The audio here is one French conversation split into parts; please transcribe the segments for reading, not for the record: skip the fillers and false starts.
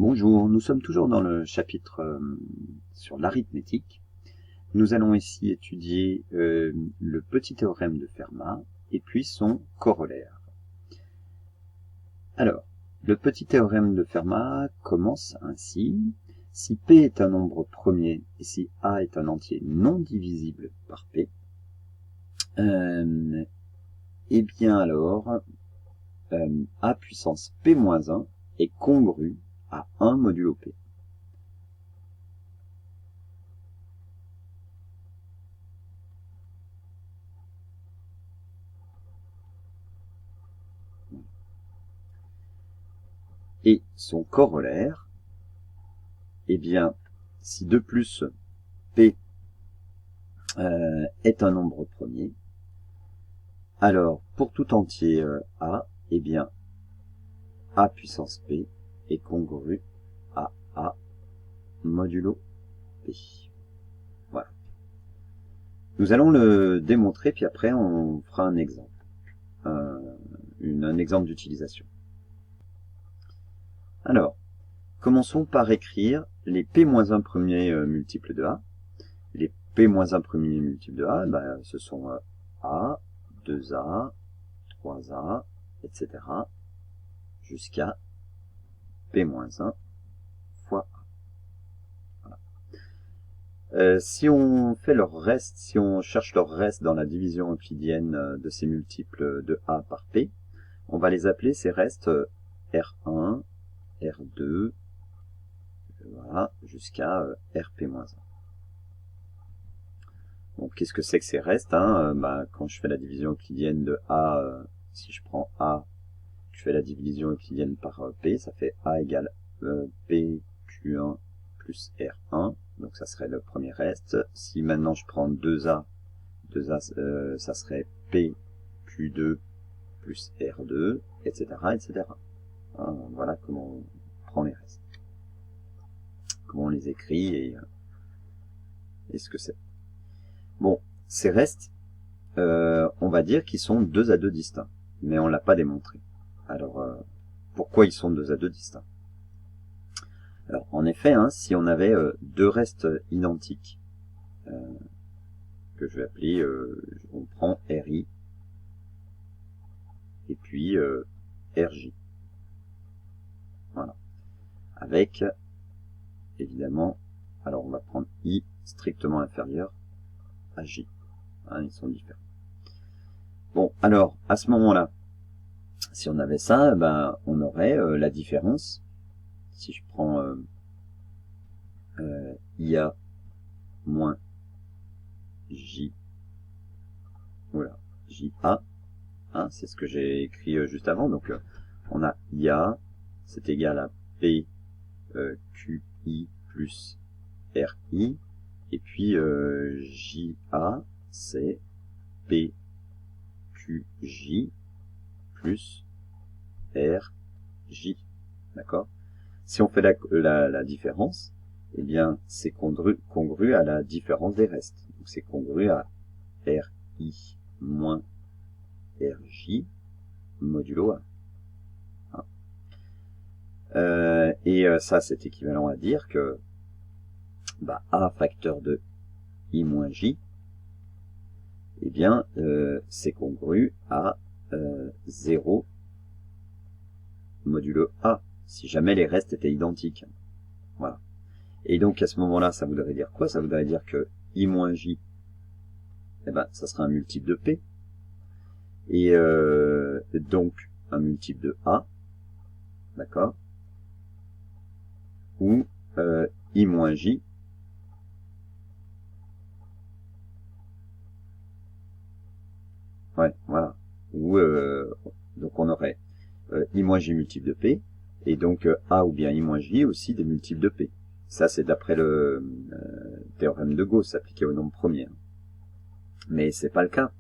Bonjour, nous sommes toujours dans le chapitre sur l'arithmétique. Nous allons ici étudier le petit théorème de Fermat et puis son corollaire. Alors, le petit théorème de Fermat commence ainsi. Si P est un nombre premier et si A est un entier non divisible par P, eh bien alors, A puissance P-1 est congru à 1 modulo P. Et son corollaire, eh bien, si 2 plus P est un nombre premier, alors pour tout entier A, eh bien, A puissance P est congru à A modulo P. Voilà. Nous allons le démontrer, puis après on fera un exemple, un exemple d'utilisation. Alors, commençons par écrire les P-1 premiers multiples de A. Les P-1 premiers multiples de A, ben, ce sont A, 2A, 3A, etc. jusqu'à P-1 fois A. Voilà. Si on fait leur reste, si on cherche leur reste dans la division euclidienne de ces multiples de A par P, on va les appeler ces restes R1, R2, voilà, jusqu'à RP-1. Donc, qu'est-ce que c'est que ces restes quand je fais la division euclidienne de A, si je prends A, je fais la division euclidienne par P, ça fait A égale PQ1 plus R1, donc ça serait le premier reste. Si maintenant je prends 2A, ça serait PQ2 plus R2, etc., etc. Voilà comment on prend les restes. Comment on les écrit et ce que c'est. Bon, ces restes, on va dire qu'ils sont 2 à 2 distincts, mais on ne l'a pas démontré. Alors, pourquoi ils sont 2 à 2 distincts? Alors, en effet, si on avait deux restes identiques, que je vais appeler, on prend RI, et puis RJ. Voilà. Avec, évidemment, alors on va prendre I strictement inférieur à J. Ils sont différents. Bon, alors, à ce moment-là, si on avait ça, on aurait la différence. Si je prends IA moins J, voilà, JA, c'est ce que j'ai écrit juste avant. Donc, on a IA, c'est égal à P QI plus RI, et puis JA, c'est P QJ plus RJ. D'accord? Si on fait la différence, eh bien, c'est congru à la différence des restes. Donc, c'est congru à RI moins RJ modulo A. Ça, c'est équivalent à dire que A facteur de I moins J, eh bien, c'est congru à 0 modulo A, si jamais les restes étaient identiques. Voilà. Et donc, à ce moment-là, ça voudrait dire quoi? Ça voudrait dire que I moins J, ça sera un multiple de P. Et donc, un multiple de A, d'accord? Ou I moins J, ouais, voilà. Ou, donc, on aurait I moins J multiple de P, et donc A ou bien I moins J aussi des multiples de P. Ça, c'est d'après le théorème de Gauss appliqué au nombre premier. Mais c'est pas le cas,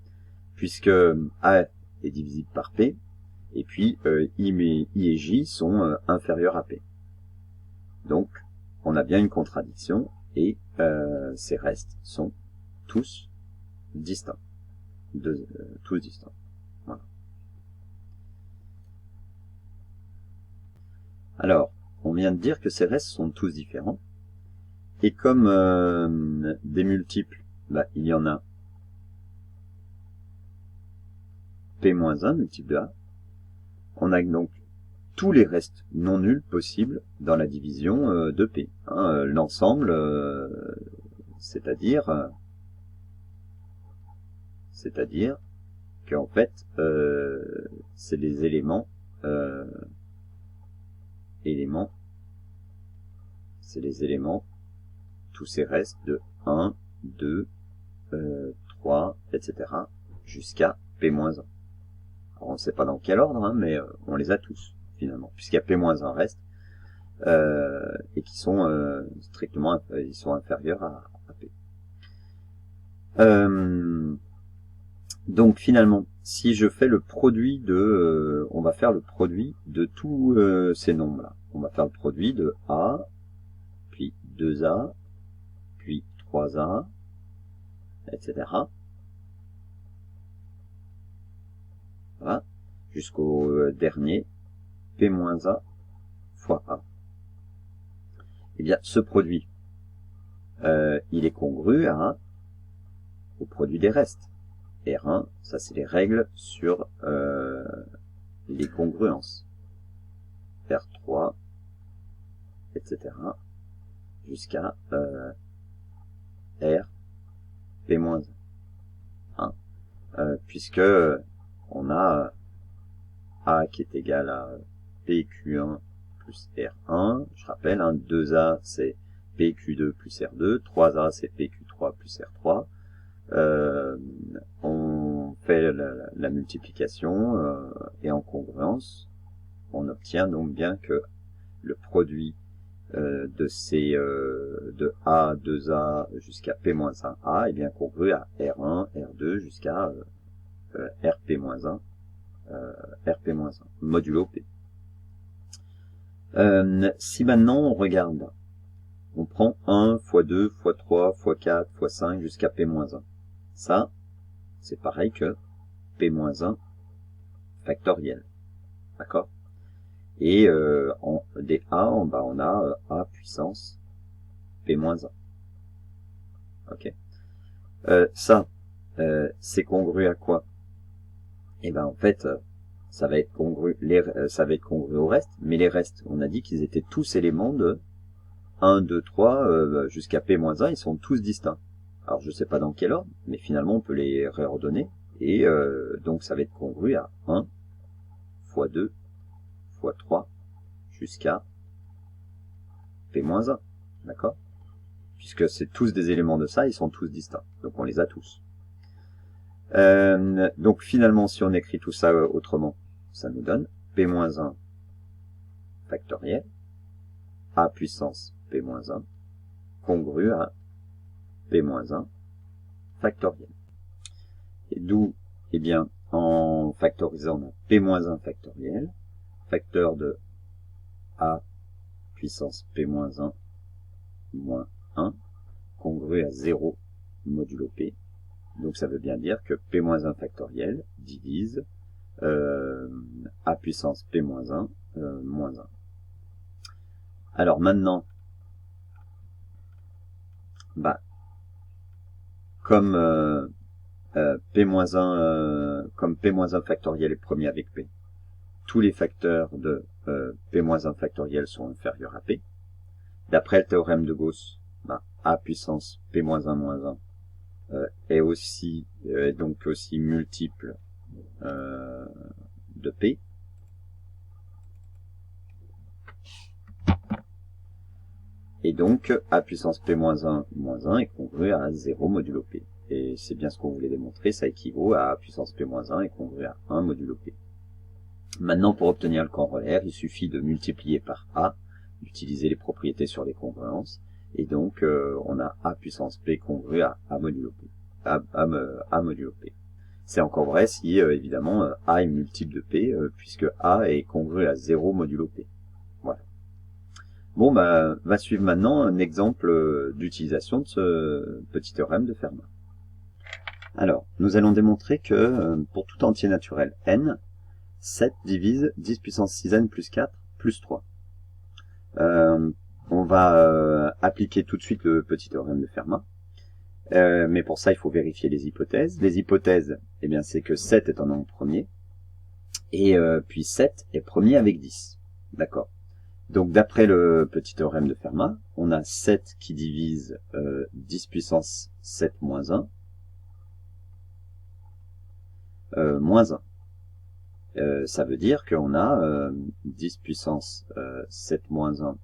puisque A est divisible par P, et puis I et J sont inférieurs à P. Donc, on a bien une contradiction, et ces restes sont tous distincts. Tous distincts. Voilà. Alors, on vient de dire que ces restes sont tous différents. Et comme des multiples, bah, il y en a P-1, multiple de A. On a donc tous les restes non nuls possibles dans la division de P. Hein, l'ensemble, c'est-à-dire qu'en fait, c'est les éléments, tous ces restes de 1, 2, 3, etc. jusqu'à P-1. Alors on ne sait pas dans quel ordre, hein, mais on les a tous, finalement, puisqu'il y a P-1 reste, et qui sont strictement ils sont inférieurs à P. Donc finalement, si je fais le produit de... on va faire le produit de tous ces nombres-là. On va faire le produit de A, puis 2A, puis 3A, etc. Voilà, jusqu'au dernier, P-A fois A. Eh bien, ce produit, il est congru au produit des restes. R1, ça c'est les règles sur les congruences. R3, etc. jusqu'à R, P-1. Hein, puisque on a A qui est égal à PQ1 plus R1. Je rappelle, hein, 2A c'est PQ2 plus R2. 3A c'est PQ3 plus R3. On fait la multiplication et en congruence, on obtient donc bien que le produit de A, 2A jusqu'à P-1A est bien congru à R1, R2 jusqu'à RP-1, RP-1, modulo P. Si maintenant on regarde, on prend 1 fois 2 fois 3 fois 4 fois 5 jusqu'à P-1. Ça, c'est pareil que P-1 factoriel. D'accord? Et des A, en bas, on a A puissance P-1. Ok? Ça, c'est congru à quoi? Eh ben en fait, ça va être congru au reste, mais les restes, on a dit qu'ils étaient tous éléments de 1, 2, 3 jusqu'à P-1, ils sont tous distincts. Alors je sais pas dans quel ordre, mais finalement on peut les réordonner, et donc ça va être congru à 1 fois 2 fois 3 jusqu'à P-1, d'accord? Puisque c'est tous des éléments de ça, ils sont tous distincts, donc on les a tous. Donc finalement, si on écrit tout ça autrement, ça nous donne P-1 factoriel, A puissance P-1, congru à P-1 factoriel. Et d'où, eh bien, en factorisant, on a P-1 factoriel, facteur de A puissance P-1 moins 1, congru à 0 modulo P. Donc ça veut bien dire que P-1 factoriel divise A puissance P-1 moins 1. Alors maintenant, bah, comme P-1 factoriel est premier avec P, tous les facteurs de P-1 factoriel sont inférieurs à P. D'après le théorème de Gauss, bah, A puissance P-1 moins 1 est aussi donc aussi multiple de P. Et donc A puissance P-1 moins 1 est congru à 0 modulo P. Et c'est bien ce qu'on voulait démontrer, ça équivaut à A puissance P-1 est congru à 1 modulo P. Maintenant, pour obtenir le corollaire, il suffit de multiplier par A, d'utiliser les propriétés sur les congruences, et donc on a A puissance P congru à A modulo P. A modulo P. C'est encore vrai si, évidemment, A est multiple de P, puisque A est congru à 0 modulo P. Voilà. Bon, bah, va suivre maintenant un exemple d'utilisation de ce petit théorème de Fermat. Alors, nous allons démontrer que pour tout entier naturel n, 7 divise 10 puissance 6n plus 4 plus 3. On va appliquer tout de suite le petit théorème de Fermat. Mais pour ça, il faut vérifier les hypothèses. Les hypothèses, eh bien, c'est que 7 est un nombre premier, et puis 7 est premier avec 10. D'accord. Donc, d'après le petit théorème de Fermat, on a 7 qui divise 10 puissance 7 moins 1, moins 1. Ça veut dire qu'on a 10 puissance 7 moins 1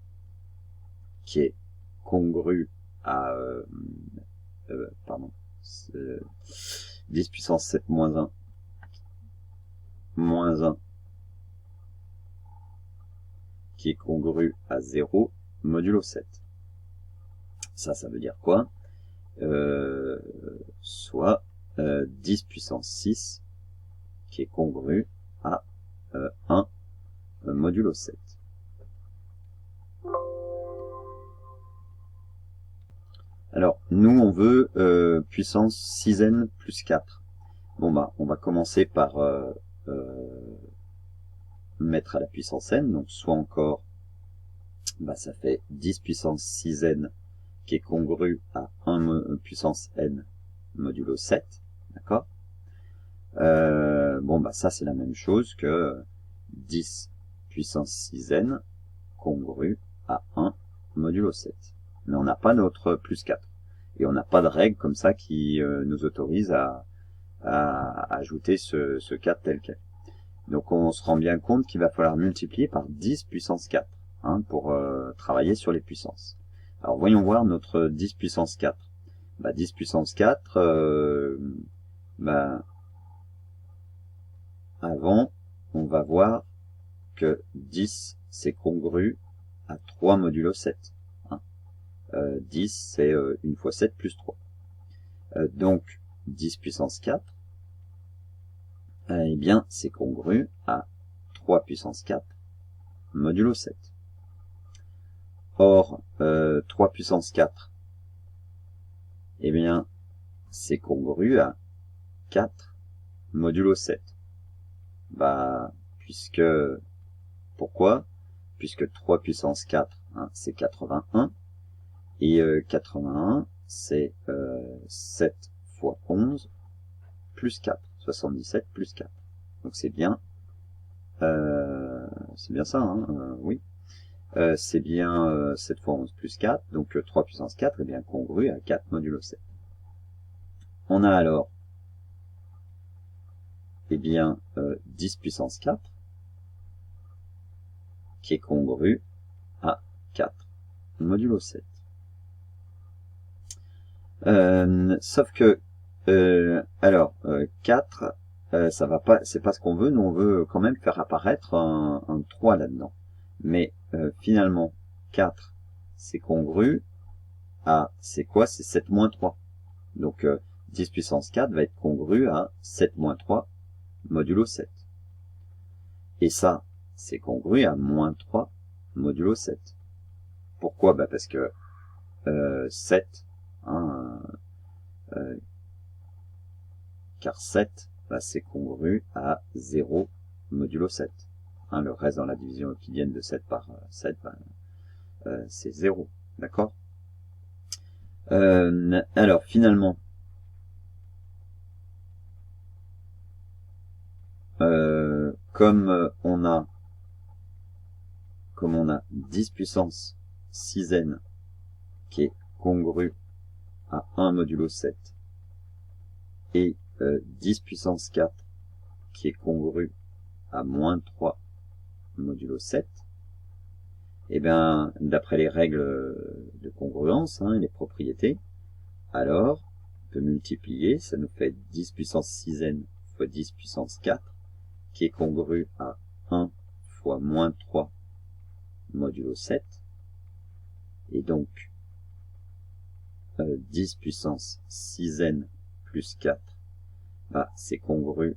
qui est congru à... pardon. 10 puissance 7 moins 1 moins 1 qui est congru à 0 modulo 7. Ça veut dire quoi? Soit 10 puissance 6 qui est congru à 1 modulo 7. Alors, nous, on veut puissance 6n plus 4. Bon, bah, on va commencer par mettre à la puissance n. Donc, soit encore, bah, ça fait 10 puissance 6n qui est congru à 1 puissance n modulo 7. D'accord? Bon, bah, ça, c'est la même chose que 10 puissance 6n congru à 1 modulo 7. Mais on n'a pas notre plus 4. Et on n'a pas de règle comme ça qui nous autorise à ajouter ce 4 tel quel. Donc on se rend bien compte qu'il va falloir multiplier par 10 puissance 4 hein, pour travailler sur les puissances. Alors voyons voir notre 10 puissance 4. Bah, 10 puissance 4, avant, on va voir que 10, c'est congru à 3 modulo 7. 10, c'est 1 fois 7 plus 3. Donc, 10 puissance 4, eh bien, c'est congru à 3 puissance 4 modulo 7. Or, 3 puissance 4, eh bien, c'est congru à 4 modulo 7. Bah, pourquoi? Puisque 3 puissance 4, hein, c'est 81. Et 81, c'est 7 fois 11 plus 4. 77 plus 4. Donc c'est bien ça, hein, oui. C'est bien 7 fois 11 plus 4. Donc 3 puissance 4 est bien congru à 4 modulo 7. On a alors eh bien 10 puissance 4 qui est congru à 4 modulo 7. Sauf que 4 ça va pas, c'est pas ce qu'on veut. Nous on veut quand même faire apparaître un 3 là-dedans, mais finalement 4 c'est congru à, c'est quoi? C'est 7 moins 3. Donc 10 puissance 4 va être congru à 7 moins 3 modulo 7, et ça c'est congru à moins 3 modulo 7. Pourquoi? Bah parce que 7 hein, car 7, bah, c'est congru à 0 modulo 7. Hein, le reste dans la division euclidienne de 7 par 7, bah, c'est 0. D'accord? Alors, finalement, comme on a 10 puissance 6n qui est congru à 1 modulo 7 et 10 puissance 4 qui est congru à moins 3 modulo 7, et bien d'après les règles de congruence, hein, les propriétés, alors on peut multiplier, ça nous fait 10 puissance 6n fois 10 puissance 4 qui est congru à 1 fois moins 3 modulo 7, et donc 10 puissance 6n plus 4, bah, c'est congru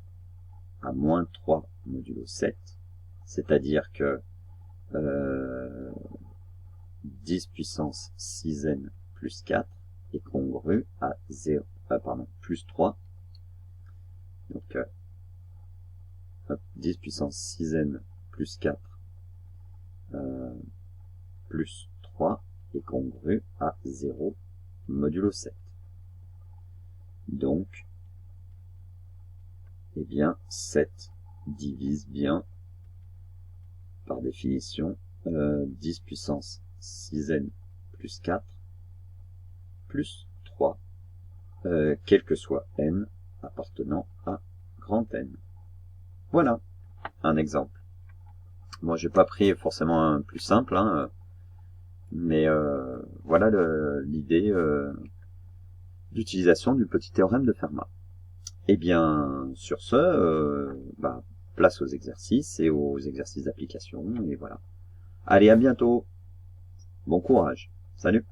à moins 3 modulo 7, c'est-à-dire que 10 puissance 6n plus 4 est congru à 0, plus 3. Donc 10 puissance 6n plus 4 plus 3 est congru à 0 modulo 7. Donc, eh bien, 7 divise bien, par définition, 10 puissance 6n plus 4 plus 3, quel que soit n appartenant à grand N. Voilà un exemple. Moi, j'ai pas pris forcément un plus simple, hein, mais voilà l'idée d'utilisation du petit théorème de Fermat. Et bien, sur ce, place aux exercices et aux exercices d'application, et voilà. Allez, à bientôt. Bon courage. Salut.